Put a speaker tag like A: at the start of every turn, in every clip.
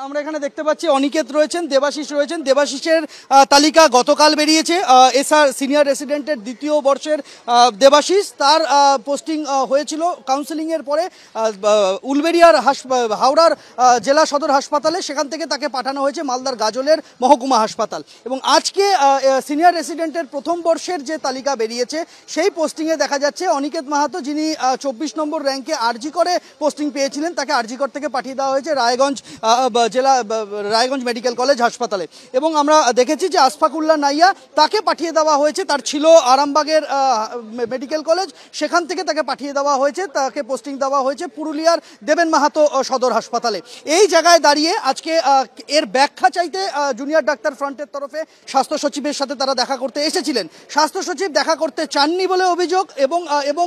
A: আমরা এখানে দেখতে পাচ্ছি অনিকেত রয়েছেন, দেবাশিস রয়েছেন। দেবাশিসের তালিকা গতকাল বেরিয়েছে। এসআর সিনিয়র রেসিডেন্টের দ্বিতীয় বর্ষের দেবাশিস, তার পোস্টিং হয়েছিল কাউন্সেলিংয়ের পরে উলবেড়িয়ার হাওড়ার জেলা সদর হাসপাতালে। সেখান থেকে তাকে পাঠানো হয়েছে মালদার গাজলের মহকুমা হাসপাতাল। এবং আজকে সিনিয়র রেসিডেন্টের প্রথম বর্ষের যে তালিকা বেরিয়েছে সেই পোস্টিংয়ে দেখা যাচ্ছে অনিকেত মাহাতো, যিনি 24 নম্বর র্যাঙ্কে আরজি করে পোস্টিং পেয়েছিলেন, তাকে আরজিকর থেকে পাঠিয়ে দেওয়া হয়েছে রায়গঞ্জ মেডিকেল কলেজ হাসপাতালে। এবং আমরা দেখেছি যে আশফাকুল্লাহ নাইয়া, তাকে পাঠিয়ে দেওয়া হয়েছে, তার ছিল আরামবাগের মেডিকেল কলেজ, সেখান থেকে তাকে পাঠিয়ে দেওয়া হয়েছে, তাকে পোস্টিং দেওয়া হয়েছে পুরুলিয়ার দেবেন মাহাতো সদর হাসপাতালে। এই জায়গায় দাঁড়িয়ে আজকে এর ব্যাখ্যা চাইতে জুনিয়র ডাক্তার ফ্রন্টের তরফে স্বাস্থ্য সচিবের সাথে তারা দেখা করতে এসেছিলেন। স্বাস্থ্য সচিব দেখা করতে চাননি বলে অভিযোগ, এবং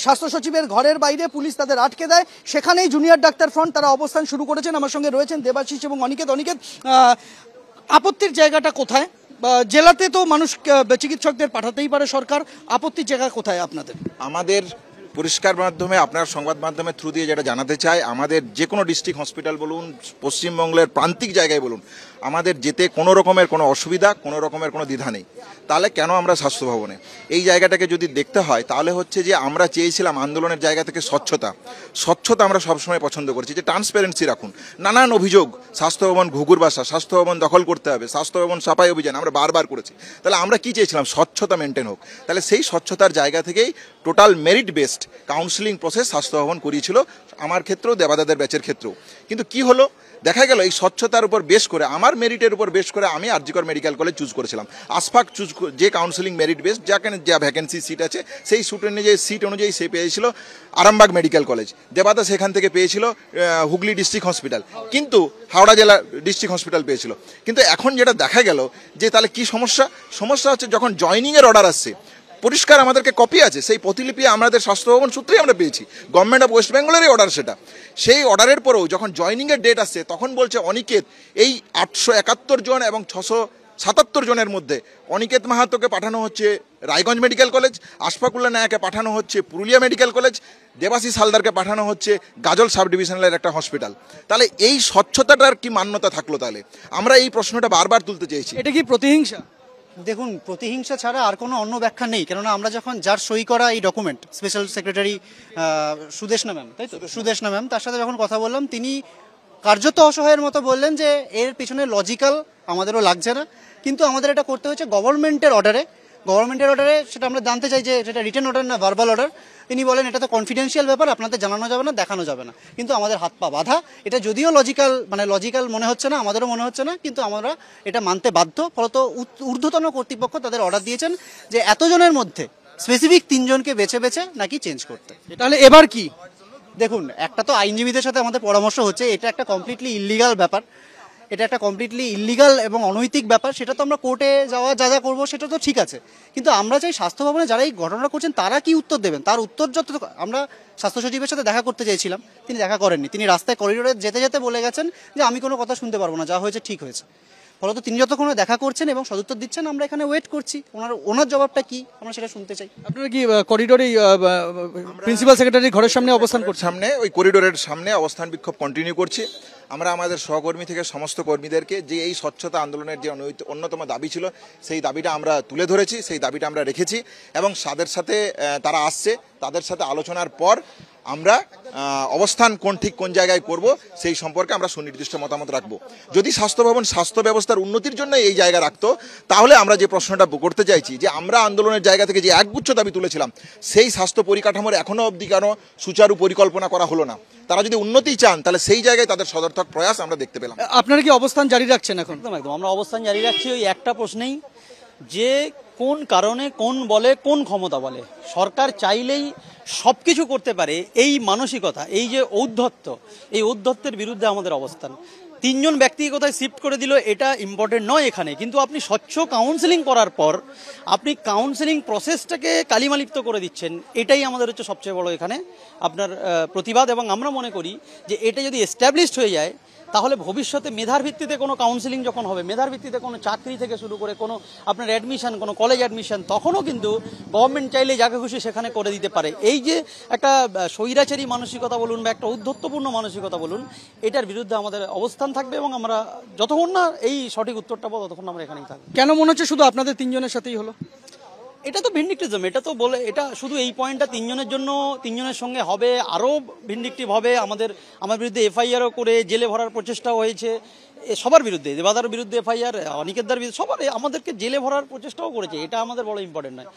A: স্বাস্থ্য সচিবের ঘরের বাইরে পুলিশ তাদের আটকে দেয়। সেখানেই জুনিয়র ডাক্তার ফ্রন্ট তারা অবস্থান শুরু করেছেন। আমার সঙ্গে রয়েছেন দেবাশিস এবং অনিকেত। আপত্তির জায়গাটা কোথায়? জেলাতে তো মানুষ চিকিৎসকদের পাঠাতেই পারে সরকার, আপত্তির জায়গা কোথায় আপনাদের?
B: আমাদের পরিষ্কার মাধ্যমে আপনার সংবাদ মাধ্যমের থ্রু দিয়ে যেটা জানাতে চাই, আমাদের যে কোনো ডিস্ট্রিক্ট হসপিটাল বলুন, পশ্চিমবঙ্গের প্রান্তিক জায়গায় বলুন, আমাদের যেতে কোনো রকমের কোনো অসুবিধা, কোনো রকমের কোনো দ্বিধা নেই। তাহলে কেন আমরা স্বাস্থ্য ভবনে? এই জায়গাটাকে যদি দেখতে হয় তাহলে হচ্ছে যে আমরা চেয়েছিলাম আন্দোলনের জায়গা থেকে স্বচ্ছতা আমরা সবসময় পছন্দ করছি, যে ট্রান্সপারেন্সি রাখুন। নানান অভিযোগ, স্বাস্থ্য ভবন ঘুঘুর বাসা, স্বাস্থ্য ভবন দখল করতে হবে, স্বাস্থ্য ভবন সাফাই অভিযান আমরা বারবার করেছি। তাহলে আমরা কি চেয়েছিলাম? স্বচ্ছতা মেনটেন হোক। তাহলে সেই স্বচ্ছতার জায়গা থেকেই total merit based counselling process স্বাস্থ্য ভবন করিয়েছিল, আমার ক্ষেত্রেও, দেবাদাদের ব্যাচের ক্ষেত্রেও। কিন্তু কি হলো, দেখা গেল এই স্বচ্ছতার উপর বেশ করে, আমার মেরিটের উপর বেশ করে আমি আরজিকর মেডিকেল কলেজ চুজ করেছিলাম। আশফাক যে কাউন্সিলিং মেরিট বেস, যা ভ্যাকেন্সি সিট আছে সেই সিট অনুযায়ী সে পেয়েছিল আরামবাগ মেডিকেল কলেজ, দেবাদা সেখান থেকে পেয়েছিল হুগলি ডিস্ট্রিক্ট হসপিটাল, কিন্তু হাওড়া জেলা ডিস্ট্রিক্ট হসপিটাল পেয়েছিল। কিন্তু এখন যেটা দেখা গেল যে তাহলে কি সমস্যা হচ্ছে, যখন জয়নিংয়ের অর্ডার আসছে, পরিষ্কার আমাদেরকে কপি আছে, সেই প্রতিলিপি আমাদের স্বাস্থ্য ভবন সূত্রেই আমরা পেয়েছি, গভর্নমেন্ট অফ ওয়েস্ট বেঙ্গলেরই অর্ডার সেটা। সেই অর্ডারের পরেও যখন জয়নিংয়ের ডেট আসছে তখন বলছে অনিকেত এই 871 জন এবং 677 জনের মধ্যে অনিকেত মাহাতোকে পাঠানো হচ্ছে রায়গঞ্জ মেডিকেল কলেজ, আশফাকুল্লাহ নায়াকে পাঠানো হচ্ছে পুরুলিয়া মেডিকেল কলেজ, দেবাশিস হালদারকে পাঠানো হচ্ছে গাজল সাব ডিভিশনালের একটা হসপিটাল। তাহলে এই স্বচ্ছতাটার কি মান্যতা থাকলো? তাহলে আমরা এই প্রশ্নটা বারবার তুলতে চেয়েছি।
A: এটা কি প্রতিহিংসা?
C: দেখুন, প্রতিহিংসা ছাড়া আর কোনো অন্য ব্যাখ্যা নেই। কেননা আমরা যখন যার সই করা এই document, special secretary Sudeshna ma'am, তাই তো, সুদেশনা ম্যাম, তার সাথে যখন কথা বললাম, তিনি কার্যত অসহায়ের মতো বললেন যে এর পিছনে লজিক্যাল আমাদেরও লাগছে না, কিন্তু আমাদের এটা করতে হচ্ছে গভর্নমেন্টের অর্ডারে। সেটা আমরা জানতে চাই যে সেটা রিটেন অর্ডার না ভার্বাল অর্ডার। তিনি বলেন এটা তো কনফিডেন্সিয়াল ব্যাপার, আপনাদের জানানো যাবে না, দেখানো যাবে না। কিন্তু আমাদের হাত পা বাঁধা। এটা যদিও লজিক্যাল মনে হচ্ছে না, আমাদেরও মনে হচ্ছে না, কিন্তু আমরা এটা মানতে বাধ্য। ফলত ঊর্ধ্বতন কর্তৃপক্ষ তাদের অর্ডার দিয়েছেন যে এতজনের মধ্যে স্পেসিফিক 3 জনকে বেছে নাকি চেঞ্জ করতে।
A: তাহলে এবার কি?
C: দেখুন, একটা তো আইনজীবীদের সাথে আমাদের পরামর্শ হচ্ছে, এটা একটা কমপ্লিটলি ইল্লিগাল ব্যাপার, এটা একটা কমপ্লিটলি ইল্লিগাল এবং অনৈতিক ব্যাপার। সেটা তো আমরা কোর্টে যাওয়া যা করবো সেটা তো ঠিক আছে, কিন্তু আমরা চাই স্বাস্থ্য ভবনে যারা এই ঘটনাটা করছেন তারা কি উত্তর দেবেন, তার উত্তর আমরা স্বাস্থ্য সচিবের সাথে দেখা করতে চেয়েছিলাম, তিনি দেখা করেননি। তিনি রাস্তায় করিডোরে যেতে বলে গেছেন যে আমি কোনো কথা শুনতে পারবো না, যা হয়েছে ঠিক হয়েছে। ফলত তিনি যতক্ষণ দেখা করছেন এবং সদুত্তর দিচ্ছেন, আমরা এখানে ওয়েট করছি ওনার জবাবটা কি, আমরা সেটা শুনতে চাই।
A: আপনারা কি করিডোরে প্রিন্সিপাল সেক্রেটারি ঘরের সামনে অবস্থান করছেন?
B: সামনে ওই করিডোরের সামনে অবস্থান বিক্ষোভ কন্টিনিউ করছি। আমরা আমাদের সহকর্মী থেকে সমস্ত কর্মীদেরকে যে এই স্বচ্ছতা আন্দোলনের যে অন্যতম দাবি ছিল সেই দাবিটা আমরা তুলে ধরেছি, সেই দাবিটা আমরা রেখেছি, এবং তাদের সাথে তারা আসছে, তাদের সাথে আলোচনার পর আমরা অবস্থান কোন জায়গায় করব সেই সম্পর্কে আমরা সুনির্দিষ্ট মতামত রাখবো। যদি স্বাস্থ্য ভবন স্বাস্থ্য ব্যবস্থার উন্নতির জন্য এই জায়গা রাখতো, তাহলে আমরা যে প্রশ্নটা করতে চাইছি যে আমরা আন্দোলনের জায়গা থেকে যে একগুচ্ছ দাবি তুলেছিলাম, সেই স্বাস্থ্য পরিকাঠামোর এখনো অবধি কেন সুচারু পরিকল্পনা করা হলো না? তারা যদি উন্নতি চান তাহলে সেই জায়গায় তাদের সদর্থক প্রয়াস আমরা দেখতে পেলাম।
A: আপনারা কি অবস্থান জারি রাখছেন এখন?
D: একদম আমরা অবস্থান জারি রাখছি ওই একটা প্রশ্নেই, যে কোন কারণে, কোন ক্ষমতা বলে সরকার চাইলেই সব কিছু করতে পারে, এই মানসিকতা, এই যে ঔদ্ধত্যের বিরুদ্ধে আমাদের অবস্থান। 3 জন ব্যক্তিকে কোথায় শিফট করে দিল এটা ইম্পর্টেন্ট নয় এখানে, কিন্তু আপনি স্বচ্ছ কাউন্সেলিং করার পর আপনি কাউন্সেলিং প্রসেসটাকে কালিমালিপ্ত করে দিচ্ছেন, এটাই আমাদের হচ্ছে সবচেয়ে বড় এখানে আপনার প্রতিবাদ। এবং আমরা মনে করি যে এটা যদি এস্টাবলিশড হয়ে যায় তাহলে ভবিষ্যতে মেধার ভিত্তিতে কোনো কাউন্সিলিং যখন হবে, মেধার ভিত্তিতে কোনো চাকরি থেকে শুরু করে কোনো আপনার অ্যাডমিশন, কোনো কলেজ অ্যাডমিশন, তখনও কিন্তু গভর্নমেন্ট চাইলে যাকে খুশি সেখানে করে দিতে পারে। এই যে একটা স্বৈরাচারী মানসিকতা বলুন বা একটা ঔদ্ধত্যপূর্ণ মানসিকতা বলুন, এটার বিরুদ্ধে আমাদের অবস্থান থাকবে এবং আমরা যতক্ষণ না এই সঠিক উত্তরটা পাবো ততক্ষণ আমরা এখানেই থাকবো।
A: কেন মনে হচ্ছে শুধু আপনাদের তিনজনের সাথেই হলো?
D: এটা তো ভিন্ডিকটিজম, এটা তো বলে, এটা শুধু এই পয়েন্টটা তিনজনের জন্য, তিনজনের সঙ্গে হবে, আরও ভিন্ডিকটিভ হবে। আমার বিরুদ্ধে এফআইআরও করে জেলে ভরার প্রচেষ্টাও হয়েছে সবার বিরুদ্ধে, দেবাদার বিরুদ্ধে এফআইআর, অনিকেতদার বিরুদ্ধে, সবার আমাদেরকে জেলে ভরার প্রচেষ্টাও করেছে। এটা আমাদের বড় ইম্পর্টেন্ট নয়।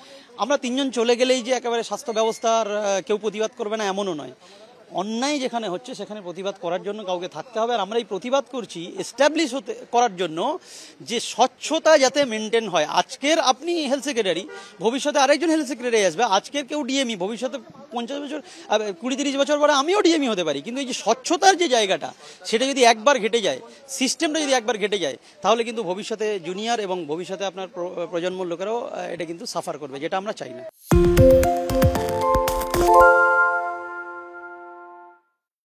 D: আমরা তিনজন চলে গেলেই যে একেবারে স্বাস্থ্য ব্যবস্থার কেউ প্রতিবাদ করবে না এমনও নয়। অন্যায় যেখানে হচ্ছে সেখানে প্রতিবাদ করার জন্য কাউকে থাকতে হবে। আর আমরা এই প্রতিবাদ করছি এস্টাবলিশ করার জন্য যে স্বচ্ছতা যাতে মেনটেন হয়। আজকের আপনি হেলথ সেক্রেটারি, ভবিষ্যতে আরেকজন হেলথ সেক্রেটারি আসবে, আজকের কেউ ডিএমই, ভবিষ্যতে 50 বছর 20-30 বছর পরে আমিও ডিএমই হতে পারি। কিন্তু এই যে স্বচ্ছতার যে জায়গাটা, সেটা যদি একবার ঘেটে যায়, সিস্টেমটা যদি একবার ঘেটে যায়, তাহলে কিন্তু ভবিষ্যতে জুনিয়র এবং ভবিষ্যতে আপনার প্রজন্মের লোকেরাও এটা কিন্তু সাফার করবে, যেটা আমরা চাই না।